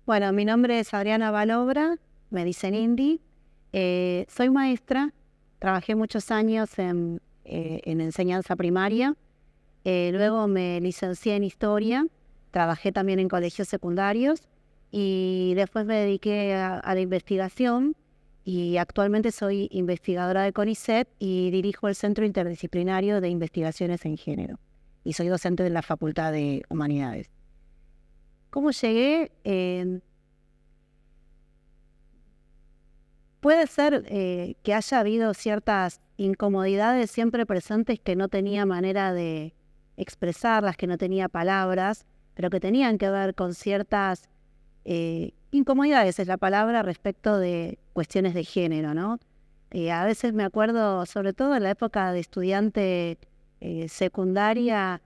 Bueno, mi nombre es Adriana Balobra, me dicen Indy. Soy maestra, trabajé muchos años en enseñanza primaria, luego me licencié en historia, trabajé también en colegios secundarios y después me dediqué a la investigación y actualmente soy investigadora de CONICET y dirijo el Centro Interdisciplinario de Investigaciones en Género y soy docente de la Facultad de Humanidades. ¿Cómo llegué? Puede ser que haya habido ciertas incomodidades siempre presentes que no tenía manera de expresarlas, que no tenía palabras, pero que tenían que ver con ciertas incomodidades, es la palabra, respecto de cuestiones de género, ¿no? A veces me acuerdo, sobre todo en la época de estudiante secundaria,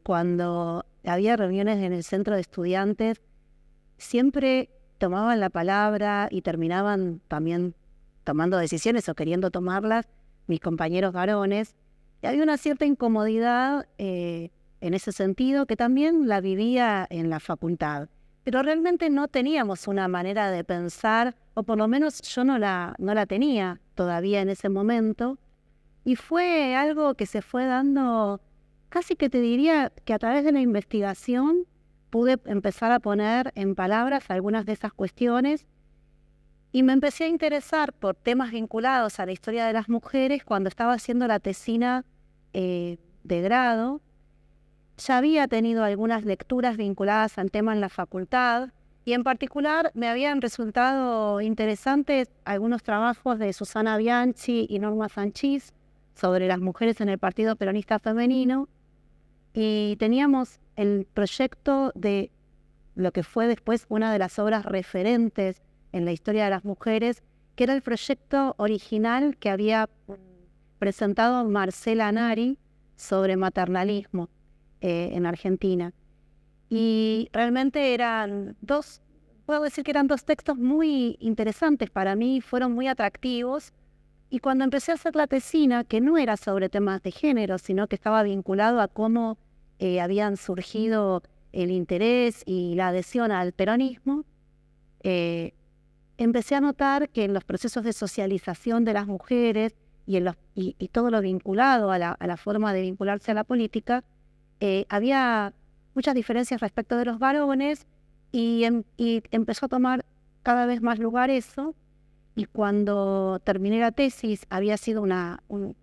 cuando había reuniones en el centro de estudiantes, siempre tomaban la palabra y terminaban también tomando decisiones o queriendo tomarlas mis compañeros varones. Y había una cierta incomodidad en ese sentido que también la vivía en la facultad. Pero realmente no teníamos una manera de pensar, o por lo menos yo no la tenía todavía en ese momento. Y fue algo que se fue dando, casi que te diría que a través de la investigación pude empezar a poner en palabras algunas de esas cuestiones y me empecé a interesar por temas vinculados a la historia de las mujeres cuando estaba haciendo la tesina de grado. Ya había tenido algunas lecturas vinculadas al tema en la facultad y en particular me habían resultado interesantes algunos trabajos de Susana Bianchi y Norma Sanchís sobre las mujeres en el Partido Peronista Femenino, y teníamos el proyecto de lo que fue después una de las obras referentes en la historia de las mujeres, que era el proyecto original que había presentado Marcela Nari sobre maternalismo en Argentina. Y realmente puedo decir que eran dos textos muy interesantes para mí, fueron muy atractivos. Y cuando empecé a hacer la tesina, que no era sobre temas de género, sino que estaba vinculado a cómo habían surgido el interés y la adhesión al peronismo, empecé a notar que en los procesos de socialización de las mujeres y todo lo vinculado a la forma de vincularse a la política, había muchas diferencias respecto de los varones y empezó a tomar cada vez más lugar eso. Y cuando terminé la tesis había sido un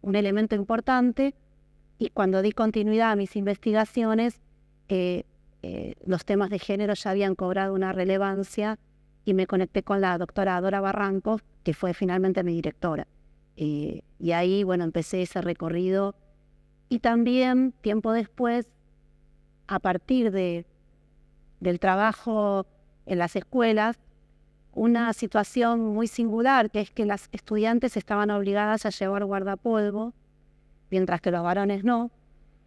elemento importante, y cuando di continuidad a mis investigaciones, los temas de género ya habían cobrado una relevancia y me conecté con la doctora Dora Barranco, que fue finalmente mi directora. Y ahí, bueno, empecé ese recorrido y también, tiempo después, a partir del trabajo en las escuelas, una situación muy singular, que es que las estudiantes estaban obligadas a llevar guardapolvo, mientras que los varones no,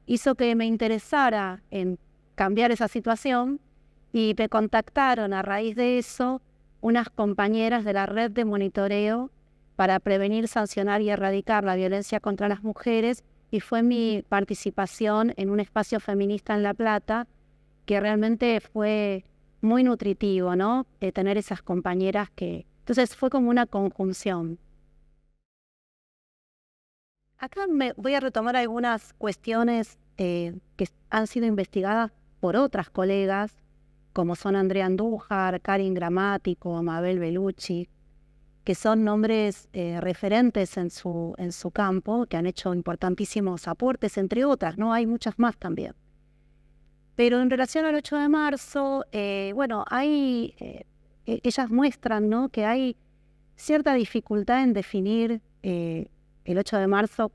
hizo que me interesara en cambiar esa situación y me contactaron a raíz de eso unas compañeras de la red de monitoreo para prevenir, sancionar y erradicar la violencia contra las mujeres, y fue mi participación en un espacio feminista en La Plata que realmente fue muy nutritivo, ¿no? Tener esas compañeras que... Entonces fue como una conjunción. Acá me voy a retomar algunas cuestiones que han sido investigadas por otras colegas, como son Andrea Andújar, Karin Gramático, Mabel Bellucci, que son nombres referentes en su campo, que han hecho importantísimos aportes, entre otras, ¿no? Hay muchas más también. Pero en relación al 8 de marzo, bueno, ellas muestran, ¿no?, que hay cierta dificultad en definir el 8 de marzo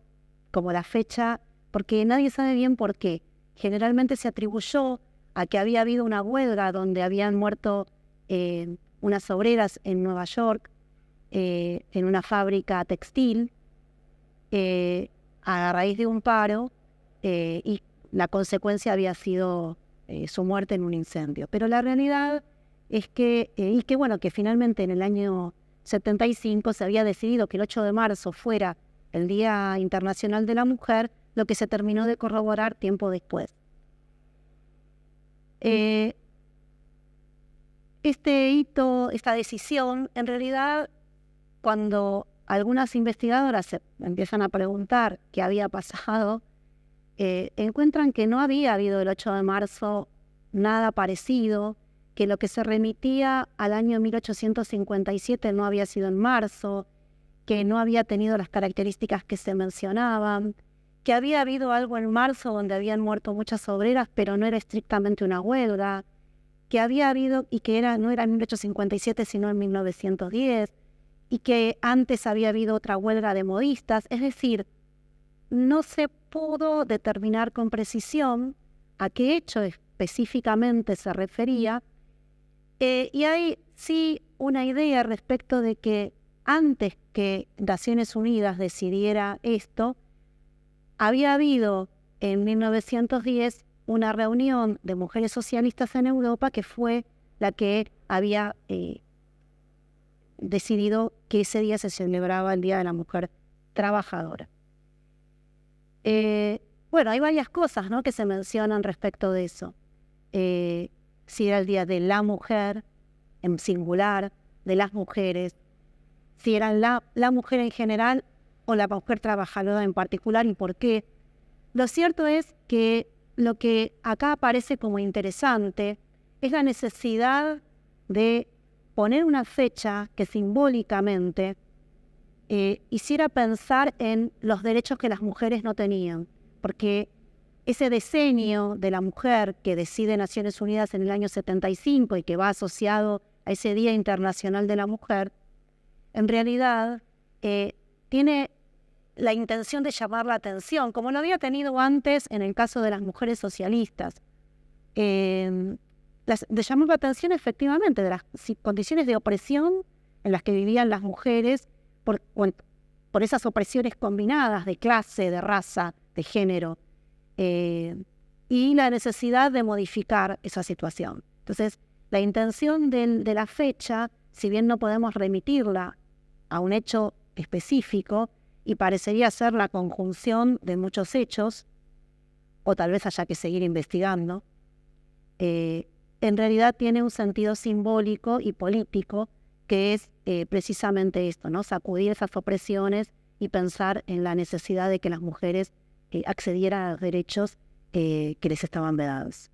como la fecha, porque nadie sabe bien por qué. Generalmente se atribuyó a que había habido una huelga donde habían muerto unas obreras en Nueva York, en una fábrica textil, a raíz de un paro, y la consecuencia había sido su muerte en un incendio. Pero la realidad es que, bueno, que finalmente en el año 75 se había decidido que el 8 de marzo fuera el Día Internacional de la Mujer, lo que se terminó de corroborar tiempo después. Este hito, esta decisión, en realidad, cuando algunas investigadoras se empiezan a preguntar qué había pasado, encuentran que no había habido el 8 de marzo nada parecido, que lo que se remitía al año 1857 no había sido en marzo, que no había tenido las características que se mencionaban, que había habido algo en marzo donde habían muerto muchas obreras, pero no era estrictamente una huelga, que había habido, y que no era en 1857 sino en 1910, y que antes había habido otra huelga de modistas. Es decir, no se pudo determinar con precisión a qué hecho específicamente se refería, y hay sí una idea respecto de que antes que Naciones Unidas decidiera esto, había habido en 1910 una reunión de mujeres socialistas en Europa que fue la que había decidido que ese día se celebraba el Día de la Mujer Trabajadora. Bueno, hay varias cosas, ¿no?, que se mencionan respecto de eso. Si era el Día de la Mujer en singular, de las mujeres, si era la mujer en general o la mujer trabajadora en particular y por qué. Lo cierto es que lo que acá aparece como interesante es la necesidad de poner una fecha que simbólicamente hiciera pensar en los derechos que las mujeres no tenían, porque ese decenio de la mujer que decide Naciones Unidas en el año 75 y que va asociado a ese Día Internacional de la Mujer, en realidad tiene la intención de llamar la atención, como lo había tenido antes en el caso de las mujeres socialistas, de llamar la atención efectivamente de las condiciones de opresión en las que vivían las mujeres por esas opresiones combinadas de clase, de raza, de género, y la necesidad de modificar esa situación. Entonces, la intención de la fecha, si bien no podemos remitirla a un hecho específico, y parecería ser la conjunción de muchos hechos, o tal vez haya que seguir investigando, en realidad tiene un sentido simbólico y político que es precisamente esto, ¿no?, sacudir esas opresiones y pensar en la necesidad de que las mujeres accedieran a los derechos que les estaban vedados.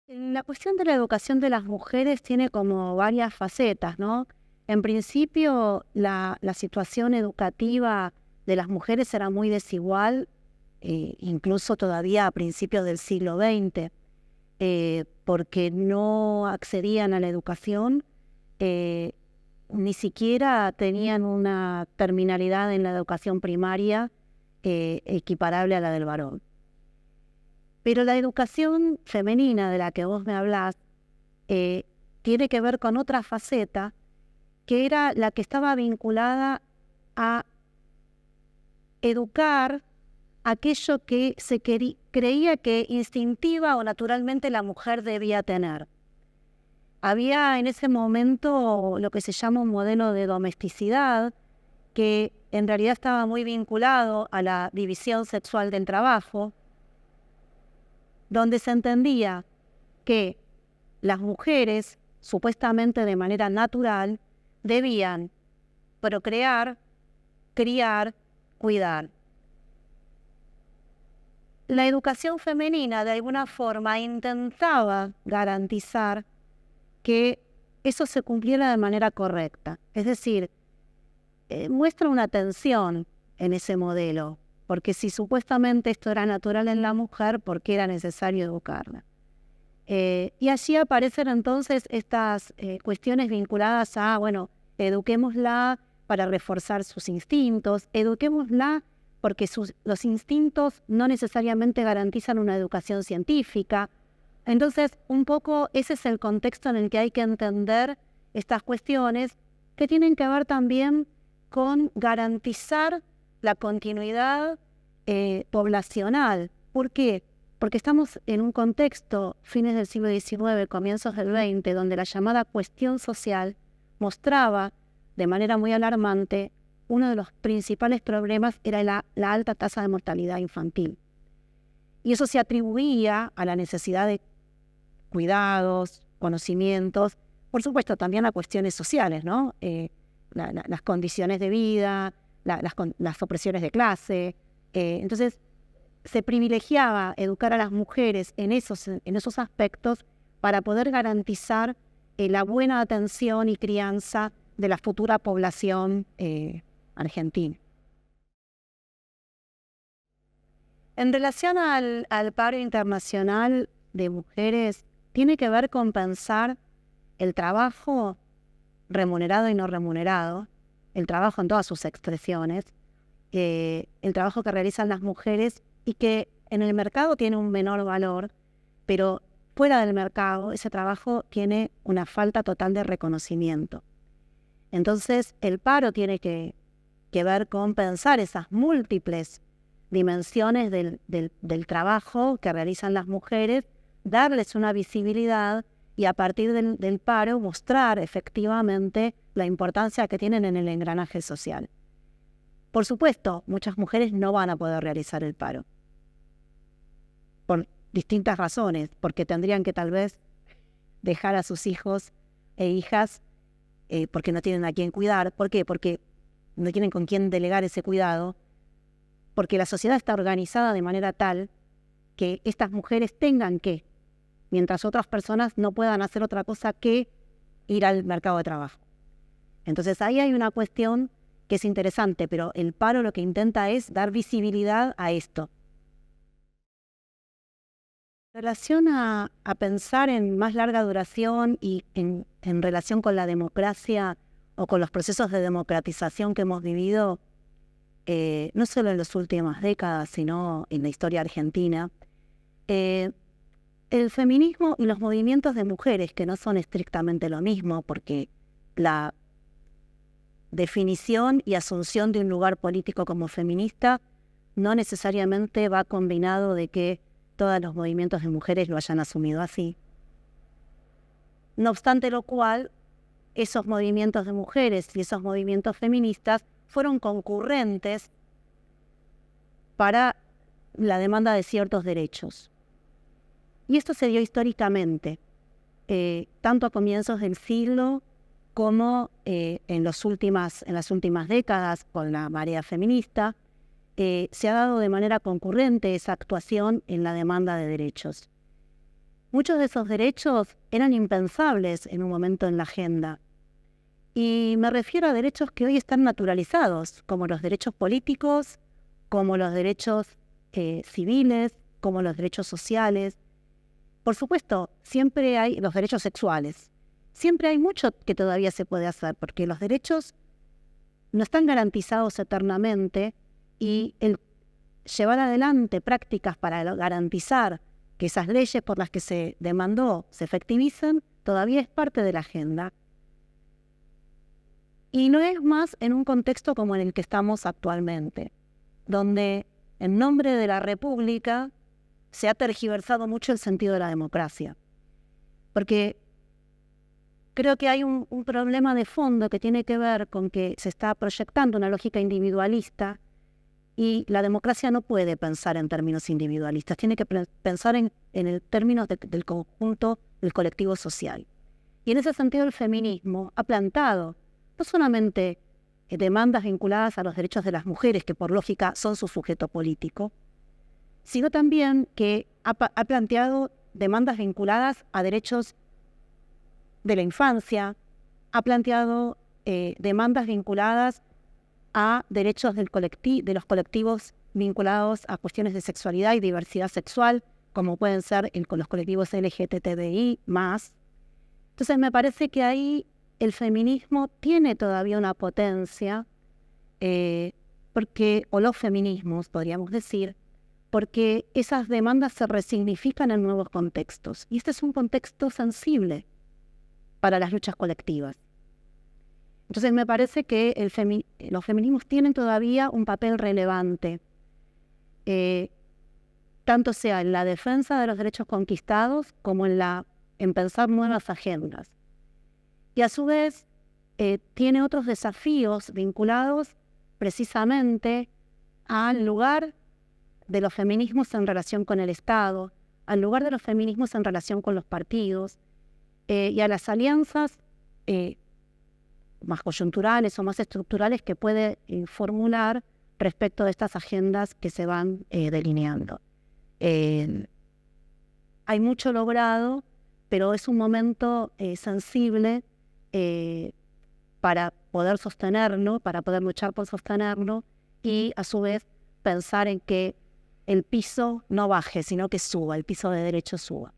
La cuestión de la educación de las mujeres tiene como varias facetas, ¿no? En principio, la situación educativa de las mujeres era muy desigual, incluso todavía a principios del siglo XX, porque no accedían a la educación, ni siquiera tenían una terminalidad en la educación primaria equiparable a la del varón. Pero la educación femenina de la que vos me hablás tiene que ver con otra faceta, que era la que estaba vinculada a educar aquello que se creía que instintiva o naturalmente la mujer debía tener. Había en ese momento lo que se llama un modelo de domesticidad, que en realidad estaba muy vinculado a la división sexual del trabajo, donde se entendía que las mujeres, supuestamente de manera natural, debían procrear, criar, cuidar. La educación femenina de alguna forma intentaba garantizar que eso se cumpliera de manera correcta. Es decir, muestra una tensión en ese modelo, porque si supuestamente esto era natural en la mujer, ¿por qué era necesario educarla? Y allí aparecen entonces estas cuestiones vinculadas a, bueno, eduquémosla para reforzar sus instintos, eduquémosla porque los instintos no necesariamente garantizan una educación científica. Entonces, un poco ese es el contexto en el que hay que entender estas cuestiones que tienen que ver también con garantizar la continuidad poblacional. ¿Por qué? Porque estamos en un contexto, fines del siglo XIX, comienzos del XX, donde la llamada cuestión social mostraba de manera muy alarmante uno de los principales problemas era la alta tasa de mortalidad infantil. Y eso se atribuía a la necesidad de cuidados, conocimientos, por supuesto también a cuestiones sociales, ¿no? Las condiciones de vida, las opresiones de clase. Entonces, se privilegiaba educar a las mujeres en esos aspectos para poder garantizar la buena atención y crianza de la futura población argentina. En relación al paro internacional de mujeres, tiene que ver con pensar el trabajo remunerado y no remunerado, el trabajo en todas sus expresiones, el trabajo que realizan las mujeres y que en el mercado tiene un menor valor, pero fuera del mercado ese trabajo tiene una falta total de reconocimiento. Entonces el paro tiene que ver con pensar esas múltiples dimensiones del trabajo que realizan las mujeres, darles una visibilidad y a partir del paro mostrar efectivamente la importancia que tienen en el engranaje social. Por supuesto, muchas mujeres no van a poder realizar el paro por distintas razones, porque tendrían que tal vez dejar a sus hijos e hijas porque no tienen a quién cuidar. ¿Por qué? Porque no tienen con quién delegar ese cuidado, porque la sociedad está organizada de manera tal que estas mujeres tengan que, mientras otras personas no puedan hacer otra cosa que ir al mercado de trabajo. Entonces ahí hay una cuestión que es interesante, pero el paro lo que intenta es dar visibilidad a esto. En relación a pensar en más larga duración y en relación con la democracia o con los procesos de democratización que hemos vivido, no solo en las últimas décadas, sino en la historia argentina, el feminismo y los movimientos de mujeres, que no son estrictamente lo mismo, porque la definición y asunción de un lugar político como feminista no necesariamente va combinado de que todos los movimientos de mujeres lo hayan asumido así. No obstante lo cual, esos movimientos de mujeres y esos movimientos feministas fueron concurrentes para la demanda de ciertos derechos. Y esto se dio históricamente, tanto a comienzos del siglo como en las últimas décadas con la marea feminista, se ha dado de manera concurrente esa actuación en la demanda de derechos. Muchos de esos derechos eran impensables en un momento en la agenda. Y me refiero a derechos que hoy están naturalizados, como los derechos políticos, como los derechos civiles, como los derechos sociales. Por supuesto, siempre hay los derechos sexuales. Siempre hay mucho que todavía se puede hacer, porque los derechos no están garantizados eternamente y el llevar adelante prácticas para garantizar que esas leyes por las que se demandó se efectivicen todavía es parte de la agenda. Y no es más en un contexto como en el que estamos actualmente, donde en nombre de la República se ha tergiversado mucho el sentido de la democracia. Porque creo que hay un problema de fondo que tiene que ver con que se está proyectando una lógica individualista y la democracia no puede pensar en términos individualistas, tiene que pensar en el términos del conjunto del colectivo social. Y en ese sentido el feminismo ha plantado no solamente demandas vinculadas a los derechos de las mujeres, que por lógica son su sujeto político, sino también que ha planteado demandas vinculadas a derechos de la infancia, ha planteado demandas vinculadas a derechos de los colectivos vinculados a cuestiones de sexualidad y diversidad sexual, como pueden ser con los colectivos LGTBI+. Entonces me parece que ahí el feminismo tiene todavía una potencia, o los feminismos, podríamos decir, porque esas demandas se resignifican en nuevos contextos. Y este es un contexto sensible para las luchas colectivas. Entonces me parece que los feminismos tienen todavía un papel relevante, tanto sea en la defensa de los derechos conquistados como en pensar nuevas agendas. Y a su vez tiene otros desafíos vinculados precisamente al lugar de los feminismos en relación con el Estado, al lugar de los feminismos en relación con los partidos, y a las alianzas más coyunturales o más estructurales que puede formular respecto de estas agendas que se van delineando. Hay mucho logrado, pero es un momento sensible para poder sostenerlo, para poder luchar por sostenerlo y a su vez pensar en que el piso no baje, sino que suba, el piso de derecho suba.